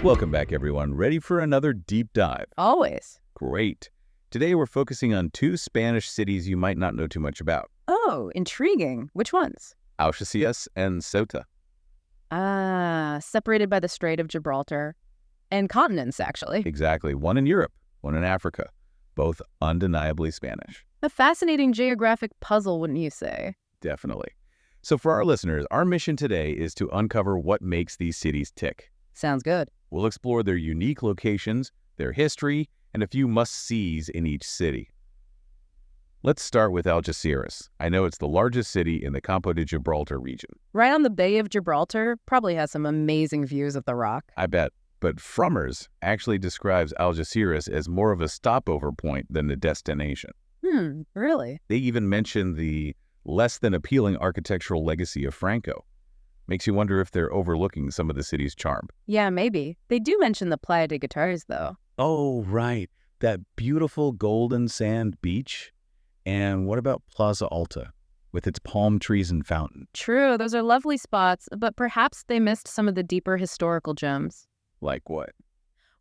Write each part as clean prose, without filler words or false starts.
Welcome back, everyone. Ready for another deep dive? Always. Great. Today we're focusing on two Spanish cities you might not know too much about. Oh, intriguing. Which ones? Algeciras and Ceuta. Separated by the Strait of Gibraltar. And continents, actually. Exactly. One in Europe, one in Africa. Both undeniably Spanish. A fascinating geographic puzzle, wouldn't you say? Definitely. So for our listeners, our mission today is to uncover what makes these cities tick. Sounds good. We'll explore their unique locations, their history, and a few must-sees in each city. Let's start with Algeciras. I know it's the largest city in the Campo de Gibraltar region. Right on the Bay of Gibraltar, probably has some amazing views of the rock. I bet. But Frummers actually describes Algeciras as more of a stopover point than a destination. Really? They even mention the less than appealing architectural legacy of Franco. Makes you wonder if they're overlooking some of the city's charm. Yeah, maybe. They do mention the Playa de Guitars, though. Oh, right. That beautiful golden sand beach. And what about Plaza Alta, with its palm trees and fountain? True, those are lovely spots, but perhaps they missed some of the deeper historical gems. Like what?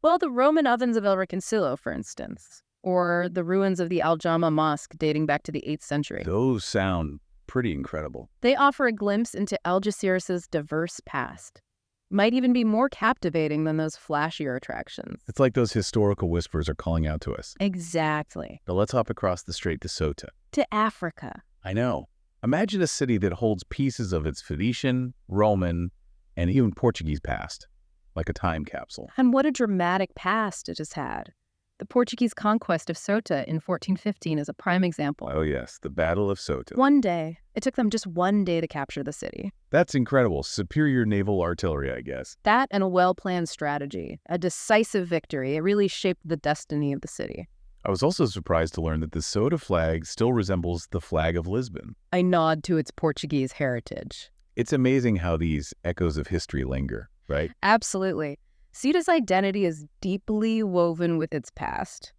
Well, the Roman ovens of El Reconcilio, for instance, or the ruins of the Al-Jama Mosque dating back to the 8th century. Those sound pretty incredible. They offer a glimpse into Algeciras' diverse past. Might even be more captivating than those flashier attractions. It's like those historical whispers are calling out to us. Exactly. But let's hop across the strait to Ceuta. To Africa. I know. Imagine a city that holds pieces of its Phoenician, Roman, and even Portuguese past, like a time capsule. And what a dramatic past it has had. The Portuguese conquest of Ceuta in 1415 is a prime example. Oh yes, the Battle of Ceuta. One day. It took them just one day to capture the city. That's incredible. Superior naval artillery, I guess. That and a well-planned strategy. A decisive victory. It really shaped the destiny of the city. I was also surprised to learn that the Ceuta flag still resembles the flag of Lisbon. A nod to its Portuguese heritage. It's amazing how these echoes of history linger, right? Absolutely. Ceuta's identity is deeply woven with its past.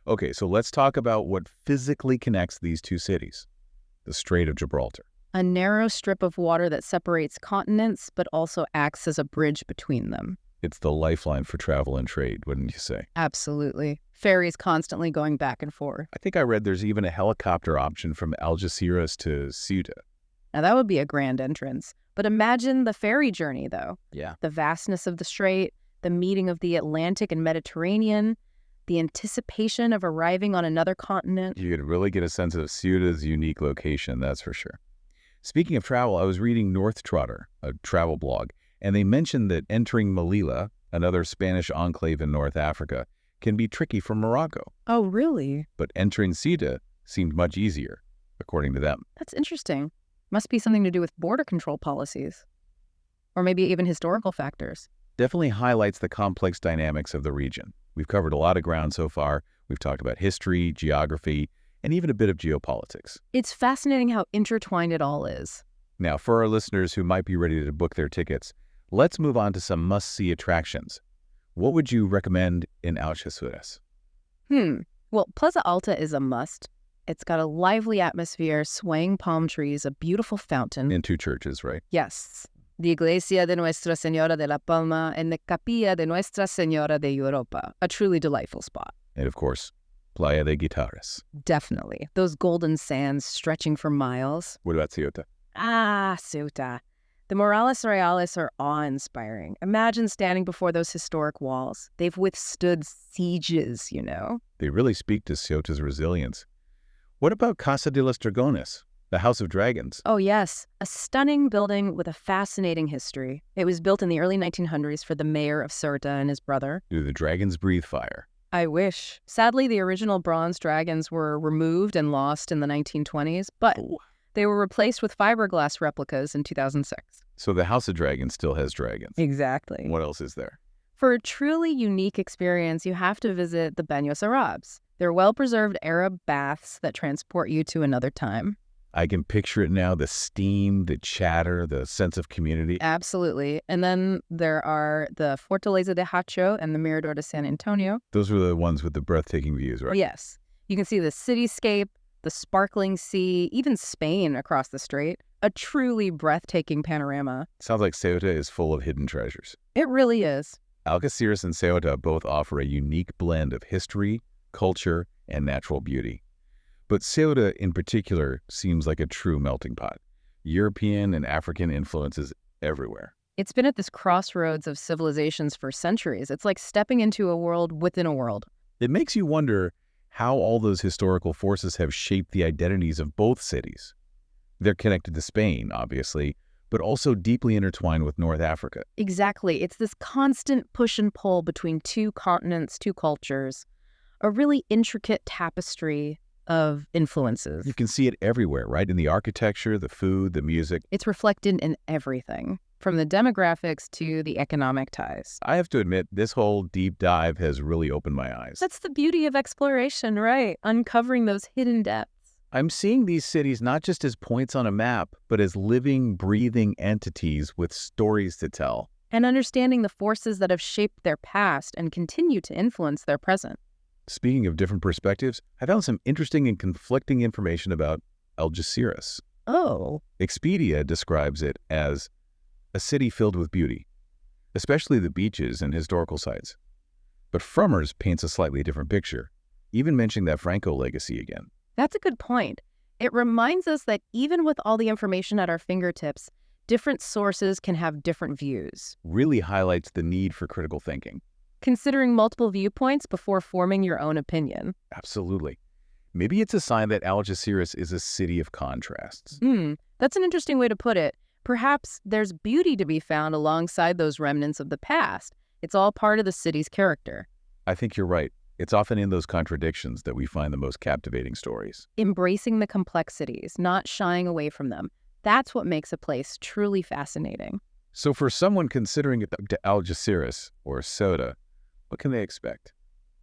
Okay, so let's talk about what physically connects these two cities. The Strait of Gibraltar. A narrow strip of water that separates continents, but also acts as a bridge between them. It's the lifeline for travel and trade, wouldn't you say? Absolutely. Ferries constantly going back and forth. I think I read there's even a helicopter option from Algeciras to Ceuta. Now that would be a grand entrance. But imagine the ferry journey, though. Yeah. The vastness of the strait, the meeting of the Atlantic and Mediterranean, the anticipation of arriving on another continent. You could really get a sense of Ceuta's unique location, that's for sure. Speaking of travel, I was reading North Trotter, a travel blog, and they mentioned that entering Melilla, another Spanish enclave in North Africa, can be tricky from Morocco. Oh, really? But entering Ceuta seemed much easier, according to them. That's interesting. Must be something to do with border control policies. Or maybe even historical factors. Definitely highlights the complex dynamics of the region. We've covered a lot of ground so far. We've talked about history, geography, and even a bit of geopolitics. It's fascinating how intertwined it all is. Now, for our listeners who might be ready to book their tickets, let's move on to some must-see attractions. What would you recommend in Algeciras? Well, Plaza Alta is a must. It's got a lively atmosphere, swaying palm trees, a beautiful fountain. In two churches, right? Yes. The Iglesia de Nuestra Señora de la Palma and the Capilla de Nuestra Señora de Europa. A truly delightful spot. And of course, Playa de Guitars. Definitely. Those golden sands stretching for miles. What about Ceuta? Ceuta. The Murales Reales are awe-inspiring. Imagine standing before those historic walls. They've withstood sieges, you know? They really speak to Ceuta's resilience. What about Casa de los Dragones, the House of Dragons? Oh, yes. A stunning building with a fascinating history. It was built in the early 1900s for the mayor of Ceuta and his brother. Do the dragons breathe fire? I wish. Sadly, the original bronze dragons were removed and lost in the 1920s, but they were replaced with fiberglass replicas in 2006. So the House of Dragons still has dragons. Exactly. What else is there? For a truly unique experience, you have to visit the Baños Arabs. They're well-preserved Arab baths that transport you to another time. I can picture it now, the steam, the chatter, the sense of community. Absolutely. And then there are the Fortaleza de Hacho and the Mirador de San Antonio. Those were the ones with the breathtaking views, right? Yes. You can see the cityscape, the sparkling sea, even Spain across the strait. A truly breathtaking panorama. Sounds like Ceuta is full of hidden treasures. It really is. Algeciras and Ceuta both offer a unique blend of history, culture, and natural beauty. But Ceuta in particular seems like a true melting pot. European and African influences everywhere. It's been at this crossroads of civilizations for centuries. It's like stepping into a world within a world. It makes you wonder how all those historical forces have shaped the identities of both cities. They're connected to Spain, obviously, but also deeply intertwined with North Africa. Exactly. It's this constant push and pull between two continents, two cultures, a really intricate tapestry of influences. You can see it everywhere, right? In the architecture, the food, the music. It's reflected in everything, from the demographics to the economic ties. I have to admit, this whole deep dive has really opened my eyes. That's the beauty of exploration, right? Uncovering those hidden depths. I'm seeing these cities not just as points on a map, but as living, breathing entities with stories to tell. And understanding the forces that have shaped their past and continue to influence their present. Speaking of different perspectives, I found some interesting and conflicting information about Algeciras. Oh. Expedia describes it as a city filled with beauty, especially the beaches and historical sites. But Frummers paints a slightly different picture, even mentioning that Franco legacy again. That's a good point. It reminds us that even with all the information at our fingertips, different sources can have different views. Really highlights the need for critical thinking. Considering multiple viewpoints before forming your own opinion. Absolutely. Maybe it's a sign that Algeciras is a city of contrasts. That's an interesting way to put it. Perhaps there's beauty to be found alongside those remnants of the past. It's all part of the city's character. I think you're right. It's often in those contradictions that we find the most captivating stories. Embracing the complexities, not shying away from them. That's what makes a place truly fascinating. So for someone considering it to Algeciras or Ceuta, what can they expect?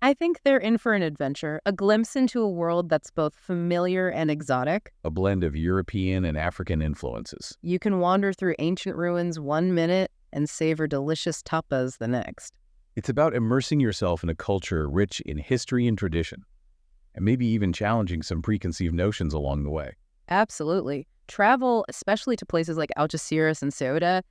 I think they're in for an adventure, a glimpse into a world that's both familiar and exotic. A blend of European and African influences. You can wander through ancient ruins 1 minute and savor delicious tapas the next. It's about immersing yourself in a culture rich in history and tradition, and maybe even challenging some preconceived notions along the way. Absolutely. Travel, especially to places like Algeciras and Ceuta,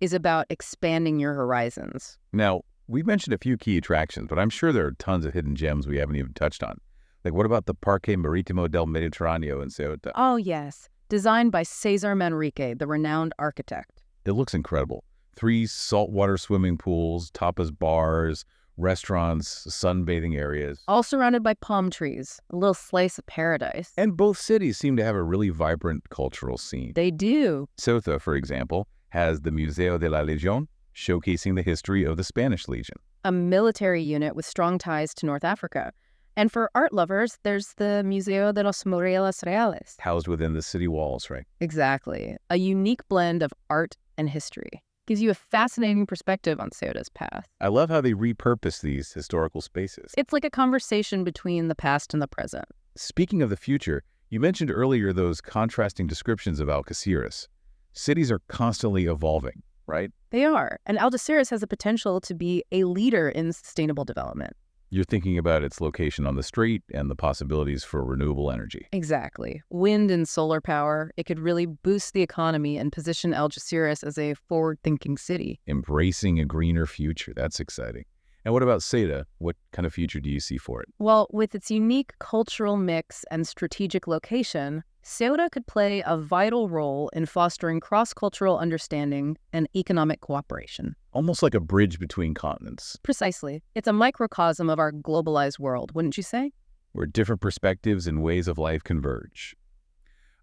is about expanding your horizons. Now, we've mentioned a few key attractions, but I'm sure there are tons of hidden gems we haven't even touched on. Like, what about the Parque Marítimo del Mediterráneo in Ceuta? Oh, yes. Designed by Cesar Manrique, the renowned architect. It looks incredible. 3 saltwater swimming pools, tapas bars, restaurants, sunbathing areas. All surrounded by palm trees, a little slice of paradise. And both cities seem to have a really vibrant cultural scene. They do. Ceuta, for example, has the Museo de la Legión, showcasing the history of the Spanish Legion. A military unit with strong ties to North Africa. And for art lovers, there's the Museo de los Mureles Reales. Housed within the city walls, right? Exactly. A unique blend of art and history. Gives you a fascinating perspective on Ceuta's past. I love how they repurpose these historical spaces. It's like a conversation between the past and the present. Speaking of the future, you mentioned earlier those contrasting descriptions of Algeciras. Cities are constantly evolving, right? They are. And Algeciras has the potential to be a leader in sustainable development. You're thinking about its location on the strait and the possibilities for renewable energy. Exactly. Wind and solar power, it could really boost the economy and position Algeciras as a forward-thinking city. Embracing a greener future. That's exciting. And what about Ceuta? What kind of future do you see for it? Well, with its unique cultural mix and strategic location, Ceuta could play a vital role in fostering cross-cultural understanding and economic cooperation. Almost like a bridge between continents. Precisely. It's a microcosm of our globalized world, wouldn't you say? Where different perspectives and ways of life converge.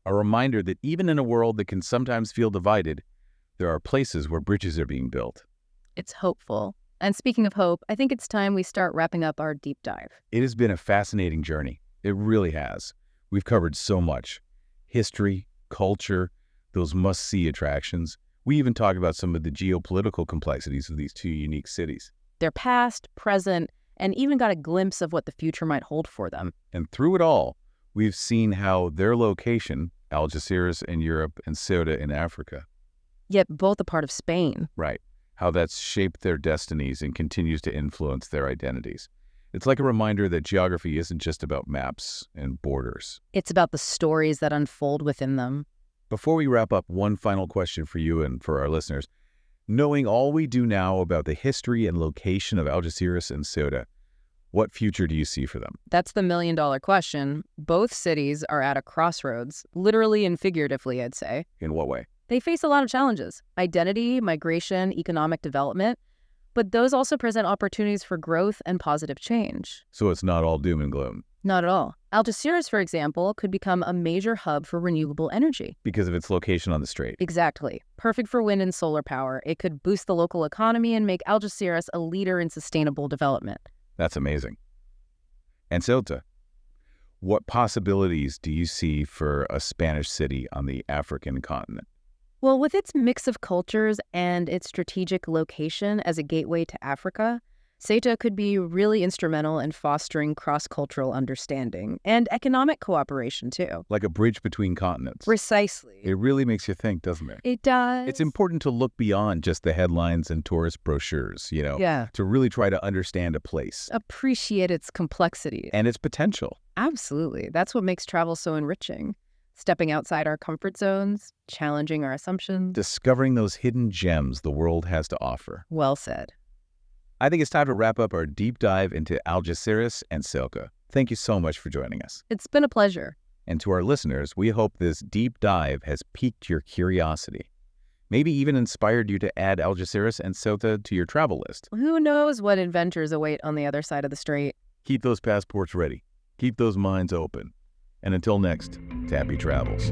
A reminder that even in a world that can sometimes feel divided, there are places where bridges are being built. It's hopeful. And speaking of hope, I think it's time we start wrapping up our deep dive. It has been a fascinating journey. It really has. We've covered so much. History, culture, those must-see attractions. We even talked about some of the geopolitical complexities of these two unique cities. Their past, present, and even got a glimpse of what the future might hold for them. And through it all, we've seen how their location, Algeciras in Europe and Ceuta in Africa. Yet both a part of Spain. Right. How that's shaped their destinies and continues to influence their identities. It's like a reminder that geography isn't just about maps and borders. It's about the stories that unfold within them. Before we wrap up, one final question for you and for our listeners. Knowing all we do now about the history and location of Algeciras and Ceuta, what future do you see for them? That's the million-dollar question. Both cities are at a crossroads, literally and figuratively, I'd say. In what way? They face a lot of challenges: identity, migration, economic development. But those also present opportunities for growth and positive change. So it's not all doom and gloom. Not at all. Algeciras, for example, could become a major hub for renewable energy. Because of its location on the strait. Exactly. Perfect for wind and solar power. It could boost the local economy and make Algeciras a leader in sustainable development. That's amazing. And Ceuta, what possibilities do you see for a Spanish city on the African continent? Well, with its mix of cultures and its strategic location as a gateway to Africa, Ceuta could be really instrumental in fostering cross-cultural understanding and economic cooperation, too. Like a bridge between continents. Precisely. It really makes you think, doesn't it? It does. It's important to look beyond just the headlines and tourist brochures, Yeah. to really try to understand a place. Appreciate its complexity. And its potential. Absolutely. That's what makes travel so enriching. Stepping outside our comfort zones, challenging our assumptions. Discovering those hidden gems the world has to offer. Well said. I think it's time to wrap up our deep dive into Algeciras and Ceuta. Thank you so much for joining us. It's been a pleasure. And to our listeners, we hope this deep dive has piqued your curiosity. Maybe even inspired you to add Algeciras and Ceuta to your travel list. Who knows what adventures await on the other side of the strait? Keep those passports ready. Keep those minds open. And until next, happy travels.